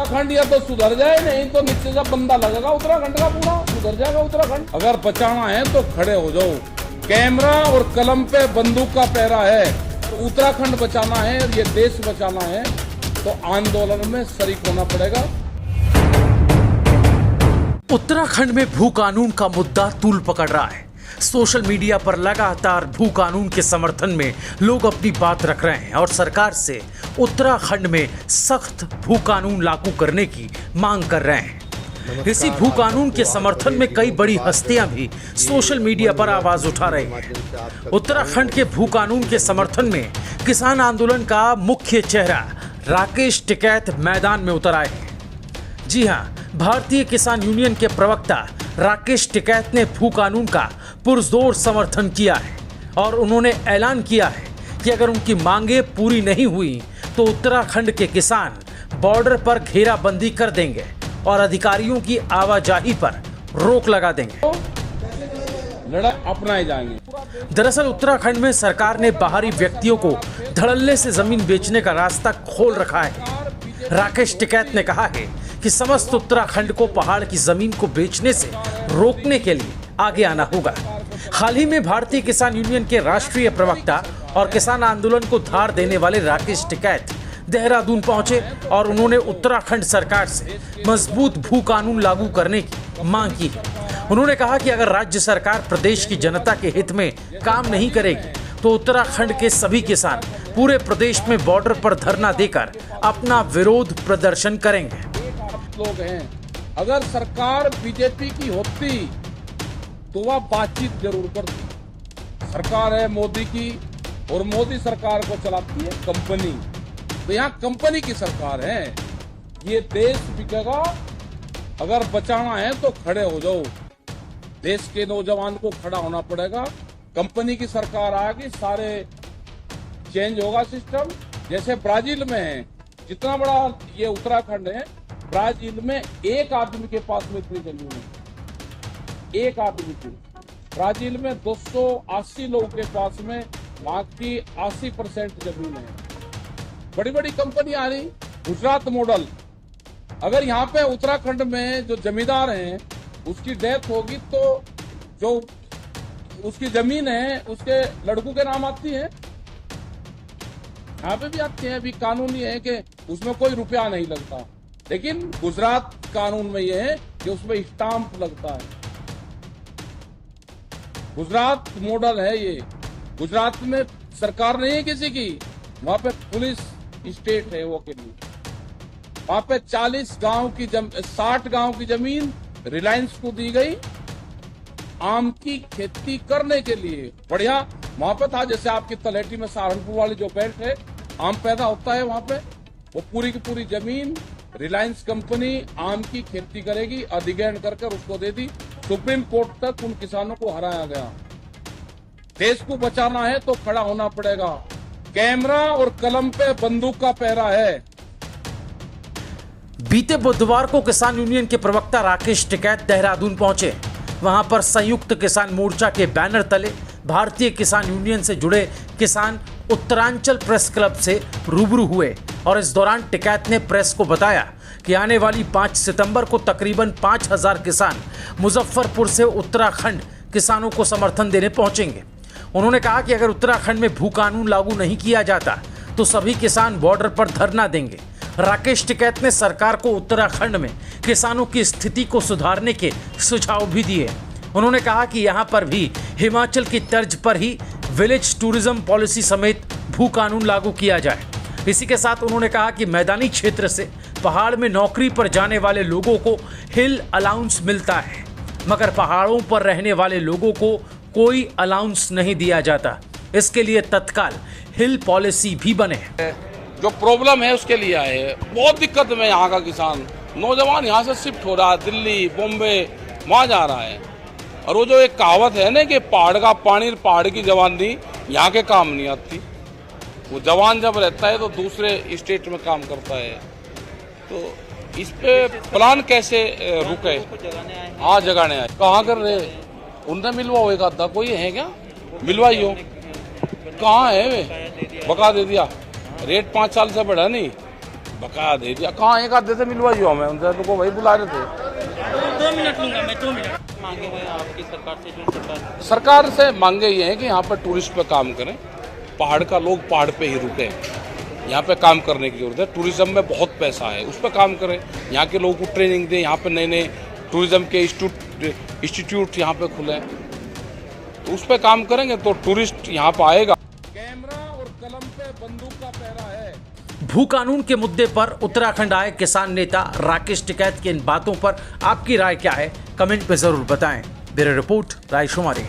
उत्तराखंड या तो सुधर जाए, नहीं तो नीचे से बंदा लगेगा उत्तराखंड का, पूरा सुधर जाएगा उत्तराखंड। अगर बचाना है तो खड़े हो जाओ, कैमरा और कलम पे बंदूक का पहरा है। तो उत्तराखंड बचाना है और ये देश बचाना है तो आंदोलन में शरीक होना पड़ेगा। उत्तराखंड में भू कानून का मुद्दा तूल पकड़ रहा है। सोशल मीडिया पर लगातार भू कानून के समर्थन में लोग अपनी बात रख रहे हैं और सरकार से उत्तराखंड में सख्त भू कानून लागू करने की मांग कर रहे हैं। इसी भू कानून के समर्थन में कई बड़ी हस्तियां भी सोशल मीडिया पर आवाज उठा रही हैं। उत्तराखंड के भू कानून के समर्थन में किसान आंदोलन का मुख्य चेहरा राकेश टिकैत मैदान में उतर आए हैं। जी हां, भारतीय किसान यूनियन के प्रवक्ता राकेश टिकैत ने भू कानून का पुरजोर समर्थन किया है और उन्होंने ऐलान किया है कि अगर उनकी मांगे पूरी नहीं हुई तो उत्तराखंड के किसान बॉर्डर पर घेराबंदी कर देंगे और अधिकारियों की आवाजाही पर रोक लगा देंगे। लड़ाई अपनाए जाएंगे। दरअसल उत्तराखंड में सरकार ने बाहरी व्यक्तियों को धड़ल्ले से जमीन बेचने का रास्ता खोल रखा है। राकेश टिकैत ने कहा है कि समस्त उत्तराखंड को पहाड़ की जमीन को बेचने से रोकने के लिए आगे आना होगा। हाल ही में भारतीय किसान यूनियन के राष्ट्रीय प्रवक्ता और किसान आंदोलन को धार देने वाले राकेश टिकैत देहरादून पहुंचे और उन्होंने उत्तराखंड सरकार से मजबूत भू कानून लागू करने की मांग की। उन्होंने कहा कि अगर राज्य सरकार प्रदेश की जनता के हित में काम नहीं करेगी तो उत्तराखंड के सभी किसान पूरे प्रदेश में बॉर्डर पर धरना देकर अपना विरोध प्रदर्शन करेंगे। लोग हैं, अगर सरकार बीजेपी की होती तो वह बातचीत जरूर करती। सरकार है मोदी की और मोदी सरकार को चलाती है कंपनी, तो यहाँ कंपनी की सरकार है। ये देश बिकेगा। अगर बचाना है तो खड़े हो जाओ, देश के नौजवान को खड़ा होना पड़ेगा। कंपनी की सरकार आएगी, सारे चेंज होगा सिस्टम। जैसे ब्राजील में है, जितना बड़ा ये उत्तराखंड है, ब्राजील में एक आदमी के पास में इतनी जमीन है, एक आदमी की। ब्राजील में 280 लोगों के पास में वहां की 80% जमीन है। बड़ी बड़ी कंपनी आ रही, गुजरात मॉडल। अगर यहाँ पे उत्तराखंड में जो जमींदार हैं उसकी डेथ होगी तो जो उसकी जमीन है उसके लड़कों के नाम आती है, यहाँ पे भी आती है। अभी कानून ये है कि उसमें कोई रुपया नहीं लगता, लेकिन गुजरात कानून में ये है कि उसमें स्टाम्प लगता है। गुजरात मॉडल है ये। गुजरात में सरकार नहीं है किसी की, वहां पे पुलिस स्टेट है वो के लिए। वहां पे 60 गांव की जमीन रिलायंस को दी गई आम की खेती करने के लिए। बढ़िया वहां पे था, जैसे आपकी तलहटी में सहारनपुर वाली जो बेल्ट है, आम पैदा होता है वहां पे। वो पूरी की पूरी जमीन रिलायंस कंपनी आम की खेती करेगी, अधिग्रहण करके उसको दे दी। सुप्रीम कोर्ट तक उन किसानों को हराया गया। देश को बचाना है तो खड़ा होना पड़ेगा। कैमरा और कलम पे बंदूक का पहरा है। बीते बुधवार को किसान यूनियन के प्रवक्ता राकेश टिकैत देहरादून पहुंचे। वहां पर संयुक्त किसान मोर्चा के बैनर तले भारतीय किसान यूनियन से जुड़े किसान उत्तरांचल प्रेस क्लब से रूबरू हुए और इस दौरान टिकैत ने प्रेस को बताया कि आने वाली 5 सितंबर को तकरीबन 5000 किसान मुजफ्फरपुर से उत्तराखंड किसानों को समर्थन देने पहुंचेंगे। उन्होंने कहा कि अगर उत्तराखंड में भू कानून लागू नहीं किया जाता तो सभी किसान बॉर्डर पर धरना देंगे। राकेश टिकैत ने सरकार को उत्तराखंड में किसानों की स्थिति को सुधारने के सुझाव भी दिए। उन्होंने कहा कि यहाँ पर भी हिमाचल की तर्ज पर ही विलेज टूरिज्म पॉलिसी समेत भू कानून लागू किया जाए। इसी के साथ उन्होंने कहा कि मैदानी क्षेत्र से पहाड़ में नौकरी पर जाने वाले लोगों को हिल अलाउंस मिलता है, मगर पहाड़ों पर रहने वाले लोगों को कोई अलाउंस नहीं दिया जाता। इसके लिए तत्काल हिल पॉलिसी भी बने। जो प्रॉब्लम है उसके लिए आए, बहुत दिक्कत में यहाँ का किसान नौजवान यहाँ से शिफ्ट हो रहा है, दिल्ली बॉम्बे वहाँ जा रहा है। और वो जो एक कहावत है ना कि पहाड़ का पानी पहाड़ की जवानी यहाँ के काम नहीं आती। वो जवान जब रहता है तो दूसरे स्टेट में काम करता है। तो इस पे प्लान कैसे रुके? हाँ, जगाने आए। कहाँ कर रहे? उनने मिलवा होगा था, कोई है क्या? मिलवाई हो? कहाँ है वे? बका दे दिया। रेट 5 साल से बढ़ा नहीं, बकाया दे दिया। कहाँ एक आधे से मिलवाइयो हमें, उनसे तो वही बुला रहे थे। 2 मिनट लूंगा मैं, 2 मिनट मांगे हुए हैं आपकी सरकार से, जो सरकार से मांगे ये हैं कि यहाँ पर टूरिस्ट पे काम करें, पहाड़ का लोग पहाड़ पे ही रुके, यहाँ पे काम करने की जरूरत है। टूरिज्म में बहुत पैसा है, उस पर काम करें, यहाँ के लोगों को ट्रेनिंग दें, यहाँ पे नए नए टूरिज्म के इंस्टीट्यूट यहाँ पे खुले, तो उस पर काम करेंगे तो टूरिस्ट यहाँ पे आएगा। कैमरा और कलम पे बंदूक का पहरा है। भू कानून के मुद्दे पर उत्तराखंड आए किसान नेता राकेश टिकैत की इन बातों पर आपकी राय क्या है, कमेंट में जरूर बताएं। Bureau report, रायशुमारी।